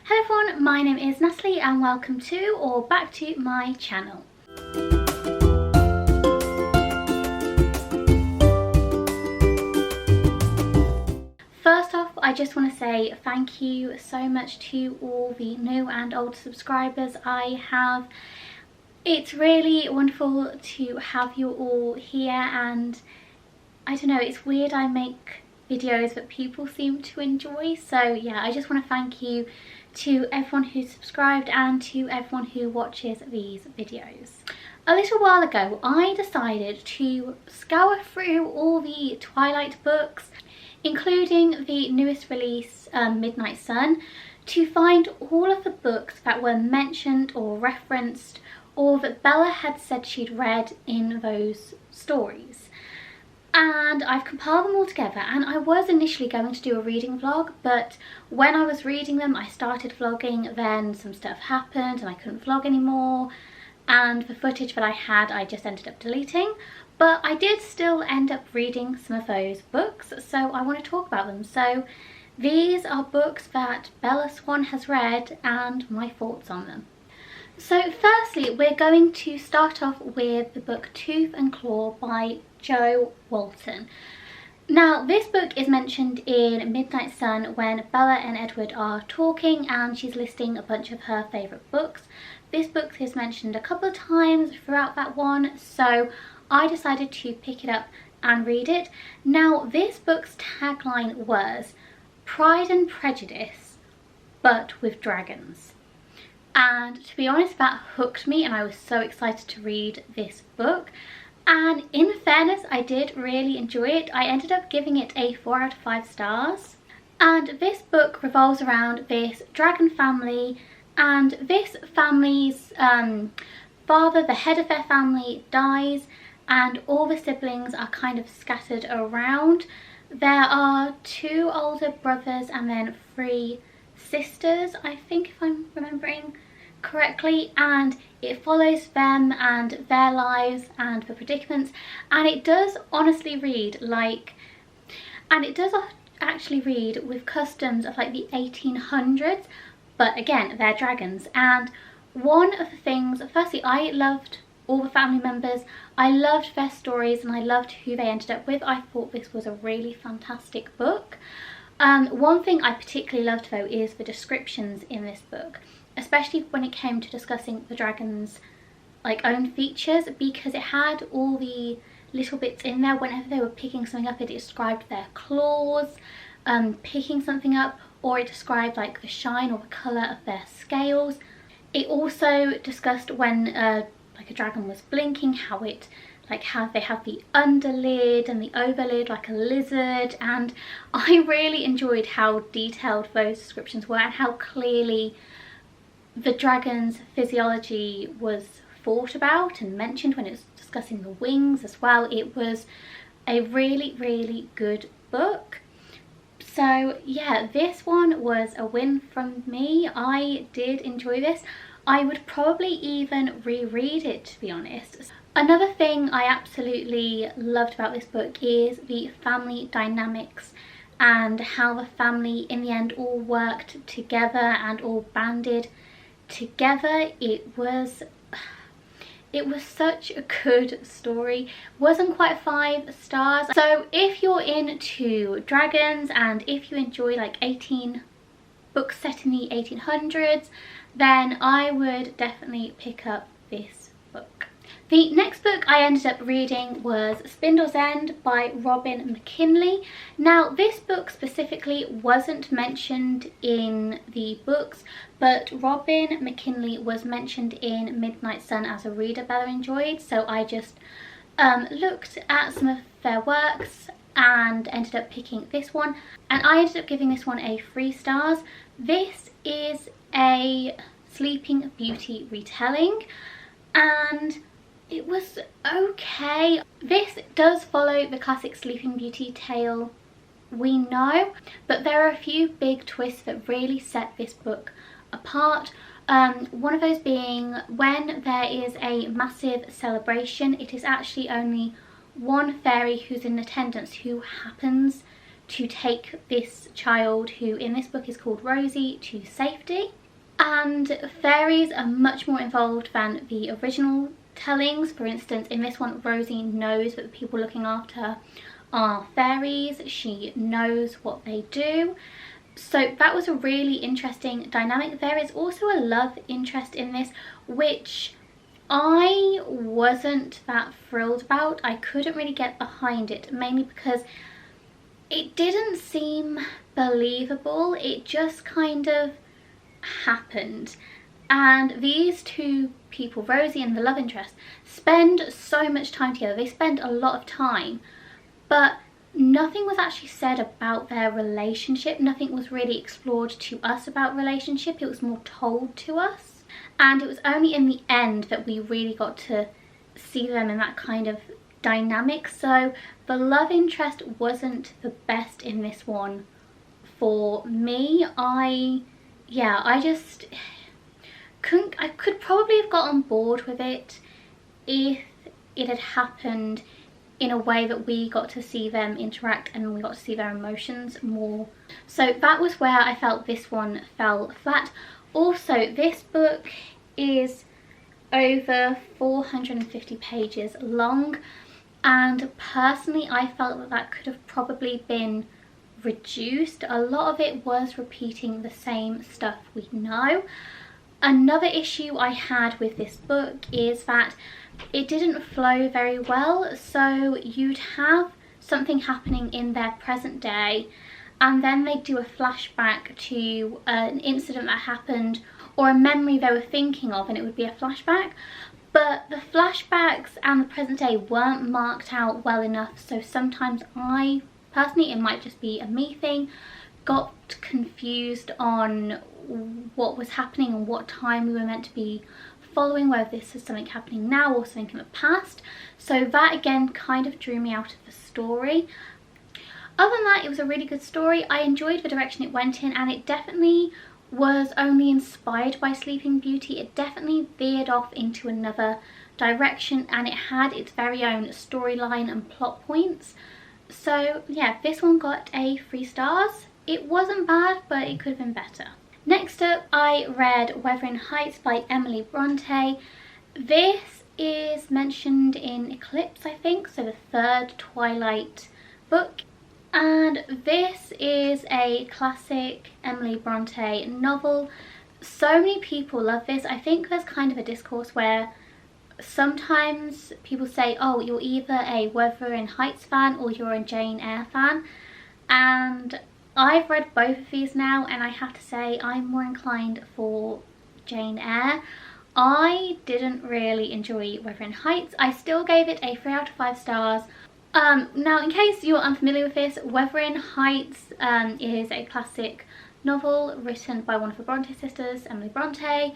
Hello everyone, my name is Natalie and welcome to or back to my channel. First off, I just want to say thank you so much to all the new and old subscribers I have. It's really wonderful to have you all here, and I don't know, it's weird I make videos that people seem to enjoy, so yeah, I just want to thank you to everyone who's subscribed and to everyone who watches these videos. A little while ago I decided to scour through all the Twilight books, including the newest release, Midnight Sun, to find all of the books that were mentioned or referenced or that Bella had said she'd read in those stories. And I've compiled them all together, and I was initially going to do a reading vlog, but when I was reading them I started vlogging, then some stuff happened and I couldn't vlog anymore, and the footage that I had I just ended up deleting. But I did still end up reading some of those books, so I want to talk about them. So these are books that Bella Swan has read and my thoughts on them. So firstly, we're going to start off with the book Tooth and Claw by Jo Walton. Now, this book is mentioned in Midnight Sun when Bella and Edward are talking and she's listing a bunch of her favourite books. This book is mentioned a couple of times throughout that one, so I decided to pick it up and read it. Now, this book's tagline was Pride and Prejudice, but with dragons. And to be honest, that hooked me and I was so excited to read this book. And in fairness, I did really enjoy it. I ended up giving it a 4 out of 5 stars. And this book revolves around this dragon family, and this family's father, the head of their family, dies and all the siblings are kind of scattered around. There are 2 older brothers and then 3 sisters, I think, if I'm remembering correctly, and it follows them and their lives and the predicaments, and it does honestly read like, and it does actually read with customs of like the 1800s, but again, they're dragons. And one of the things, firstly, I loved all the family members, I loved their stories, and I loved who they ended up with. I thought this was a really fantastic book. One thing I particularly loved though is the descriptions in this book, especially when it came to discussing the dragons' like own features, because it had all the little bits in there. Whenever they were picking something up, it described their claws, picking something up, or it described like the shine or the colour of their scales. It also discussed when like a dragon was blinking, how it, like how they have the underlid and the overlid like a lizard, and I really enjoyed how detailed those descriptions were and how clearly the dragon's physiology was thought about and mentioned when it was discussing the wings as well. It was a really, really good book. So yeah, this one was a win from me. I did enjoy this. I would probably even reread it, to be honest. Another thing I absolutely loved about this book is the family dynamics and how the family in the end all worked together and all banded together. It was such a good story. Wasn't quite 5 stars. So if you're into dragons and if you enjoy like books set in the 1800s, then I would definitely pick up this book. The next book I ended up reading was Spindles End by Robin McKinley. Now, this book specifically wasn't mentioned in the books, but Robin McKinley was mentioned in Midnight Sun as a reader Bella enjoyed, so I just looked at some of their works and ended up picking this one, and I ended up giving this one a 3 stars. This is a Sleeping Beauty retelling, and it was okay. This does follow the classic Sleeping Beauty tale we know, but there are a few big twists that really set this book apart. One of those being when there is a massive celebration, it is actually only one fairy who's in attendance who happens to take this child, who in this book is called Rosie, to safety. And fairies are much more involved than the original tellings. For instance, in this one, Rosie knows that the people looking after her are fairies. She knows what they do. So that was a really interesting dynamic. There is also a love interest in this, which I wasn't that thrilled about. I couldn't really get behind it, mainly because it didn't seem believable. It just kind of happened. And these two people, Rosie and the love interest, spend so much time together. They spend a lot of time, but nothing was actually said about their relationship. Nothing was really explored to us about relationship. It was more told to us, and it was only in the end that we really got to see them in that kind of dynamic. So the love interest wasn't the best in this one for me. I just couldn't. I could probably have got on board with it if it had happened in a way that we got to see them interact and we got to see their emotions more. So that was where I felt this one fell flat. Also, this book is over 450 pages long, and personally I felt that that could have probably been reduced. A lot of it was repeating the same stuff we know. Another issue I had with this book is that it didn't flow very well. So you'd have something happening in their present day, and then they'd do a flashback to an incident that happened or a memory they were thinking of, and it would be a flashback. But the flashbacks and the present day weren't marked out well enough, so sometimes I personally, it might just be a me thing, got confused on what was happening and what time we were meant to be following, whether this is something happening now or something in the past. So that again kind of drew me out of the story. Other than that, it was a really good story. I enjoyed the direction it went in, and it definitely was only inspired by Sleeping Beauty. It definitely veered off into another direction, and it had its very own storyline and plot points. So yeah, this one got a 3 stars. It wasn't bad, but it could have been better. Next up, I read Wuthering Heights by Emily Bronte. This is mentioned in Eclipse, I think, so the 3rd Twilight book. And this is a classic Emily Bronte novel. So many people love this. I think there's kind of a discourse where sometimes people say, oh, you're either a Wuthering Heights fan or you're a Jane Eyre fan. And I've read both of these now, and I have to say I'm more inclined for Jane Eyre. I didn't really enjoy Wuthering Heights. I still gave it a 3 out of 5 stars. Now, in case you're unfamiliar with this, Wuthering Heights is a classic novel written by one of the Bronte sisters, Emily Bronte.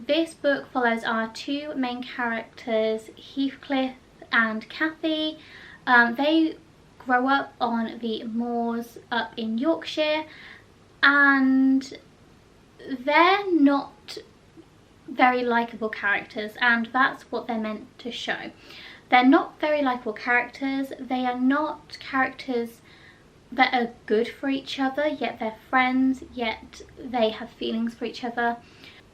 This book follows our 2 main characters, Heathcliff and Cathy. They grow up on the moors up in Yorkshire, and they're not very likeable characters, and that's what they're meant to show. They're not very likeable characters. They are not characters that are good for each other, yet they're friends, yet they have feelings for each other.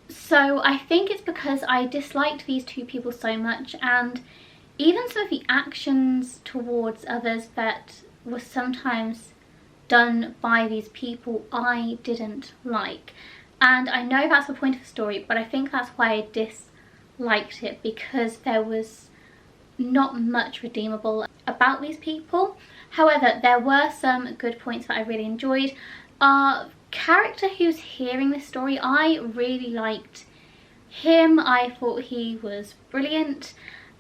So I think it's because I disliked these 2 people so much, and even some of the actions towards others that were sometimes done by these people I didn't like. And I know that's the point of the story, but I think that's why I disliked it, because there was not much redeemable about these people. However, there were some good points that I really enjoyed. Our character who's hearing this story, I really liked him. I thought he was brilliant.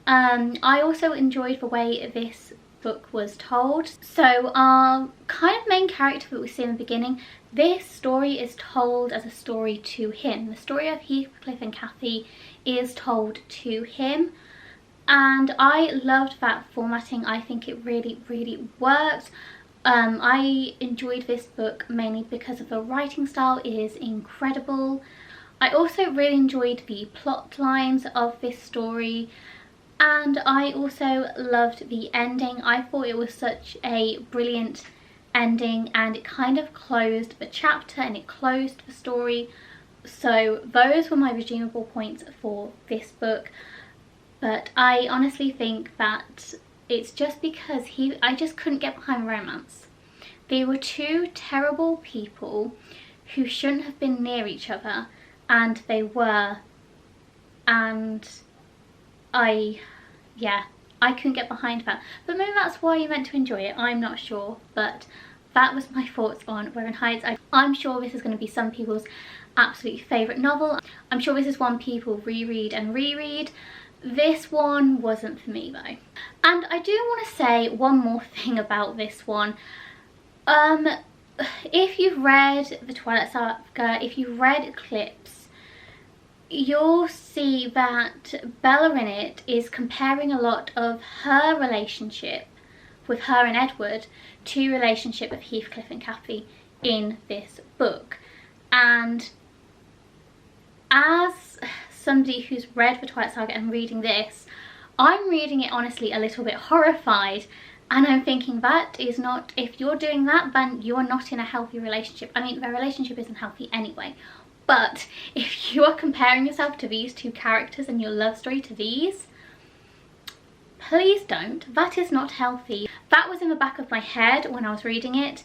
I also enjoyed the way this book was told. So our kind of main character that we see in the beginning, this story is told as a story to him. The story of Heathcliff and Cathy is told to him, and I loved that formatting. I think it really, really worked. I enjoyed this book mainly because of the writing style. It is incredible. I also really enjoyed the plot lines of this story, and I also loved the ending. I thought it was such a brilliant ending, and it kind of closed the chapter and it closed the story. So those were my redeemable points for this book. But I honestly think that it's just because I just couldn't get behind romance. They were two terrible people who shouldn't have been near each other, and they were, and I couldn't get behind that. But maybe that's why you meant to enjoy it, I'm not sure. But that was my thoughts on Wuthering Heights. I'm sure this is going to be some people's absolute favourite novel. I'm sure this is one people reread and reread. This one wasn't for me though. And I do want to say one more thing about this one. If you've read the Twilight Saga, if you've read clips, you'll see that Bella in it is comparing a lot of her relationship with her and Edward to relationship of Heathcliff and Cathy in this book. And as somebody who's read the Twilight Saga and reading this, I'm reading it honestly a little bit horrified, and I'm thinking that is not, if you're doing that, then you're not in a healthy relationship. I mean, their relationship isn't healthy anyway, but if you are comparing yourself to these two characters and your love story to these, please don't. That is not healthy. That was in the back of my head when I was reading it,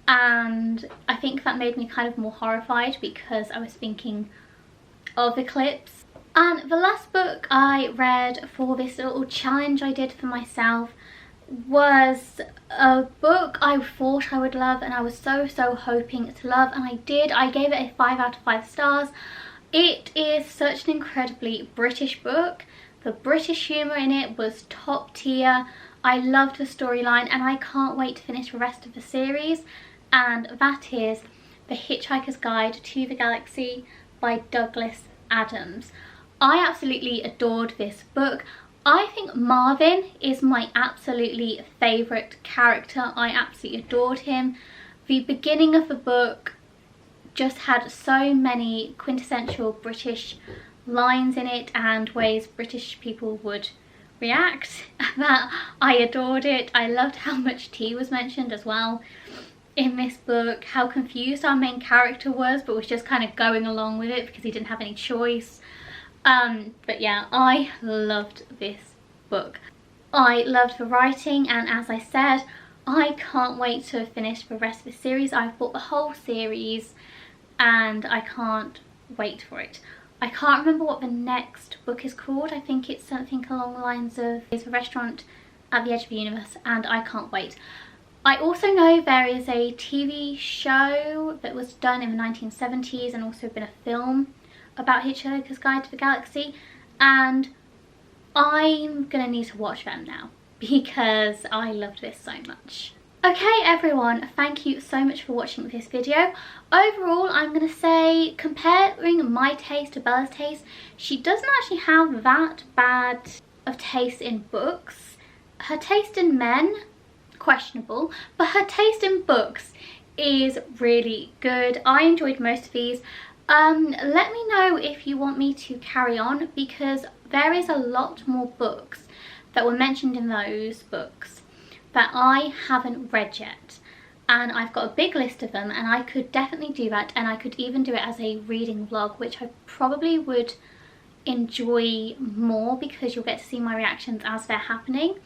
and I think that made me kind of more horrified because I was thinking of the clips. And the last book I read for this little challenge I did for myself was a book I thought I would love, and I was so hoping to love, and I did. I gave it a 5 out of 5 stars. It is such an incredibly British book. The British humour in it was top tier. I loved the storyline, and I can't wait to finish the rest of the series, and that is The Hitchhiker's Guide to the Galaxy by Douglas Adams. I absolutely adored this book. I think Marvin is my absolutely favourite character. I absolutely adored him. The beginning of the book just had so many quintessential British lines in it and ways British people would react that I adored it. I loved how much tea was mentioned as well in this book, how confused our main character was but was just kind of going along with it because he didn't have any choice. But yeah, I loved this book. I loved the writing, and as I said, I can't wait to finish the rest of the series. I've bought the whole series and I can't wait for it. I can't remember what the next book is called. I think it's something along the lines of "It's a Restaurant at the Edge of the Universe," and I can't wait. I also know there is a TV show that was done in the 1970s and also been a film about Hitchhiker's Guide to the Galaxy, and I'm gonna need to watch them now because I loved this so much. Okay everyone, thank you so much for watching this video. Overall, I'm gonna say, comparing my taste to Bella's taste, she doesn't actually have that bad of taste in books. Her taste in men, questionable, but her taste in books is really good. I enjoyed most of these. Let me know if you want me to carry on, because there is a lot more books that were mentioned in those books that I haven't read yet, and I've got a big list of them, and I could definitely do that, and I could even do it as a reading vlog, which I probably would enjoy more because you'll get to see my reactions as they're happening.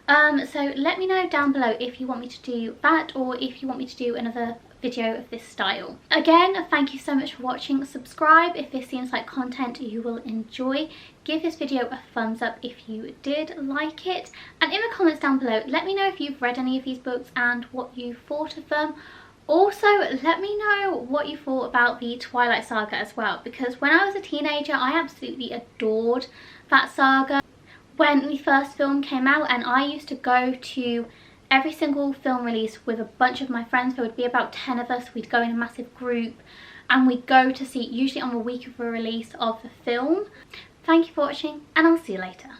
So let me know down below if you want me to do that, or if you want me to do another video of this style. Again, thank you so much for watching. Subscribe if this seems like content you will enjoy. Give this video a thumbs up if you did like it, and in the comments down below let me know if you've read any of these books and what you thought of them. Also, let me know what you thought about the Twilight Saga as well, because when I was a teenager I absolutely adored that saga. When the first film came out, and I used to go to every single film release with a bunch of my friends. There would be about 10 of us. We'd go in a massive group and we'd go to see, usually on the week of the release of the film. Thank you for watching, and I'll see you later.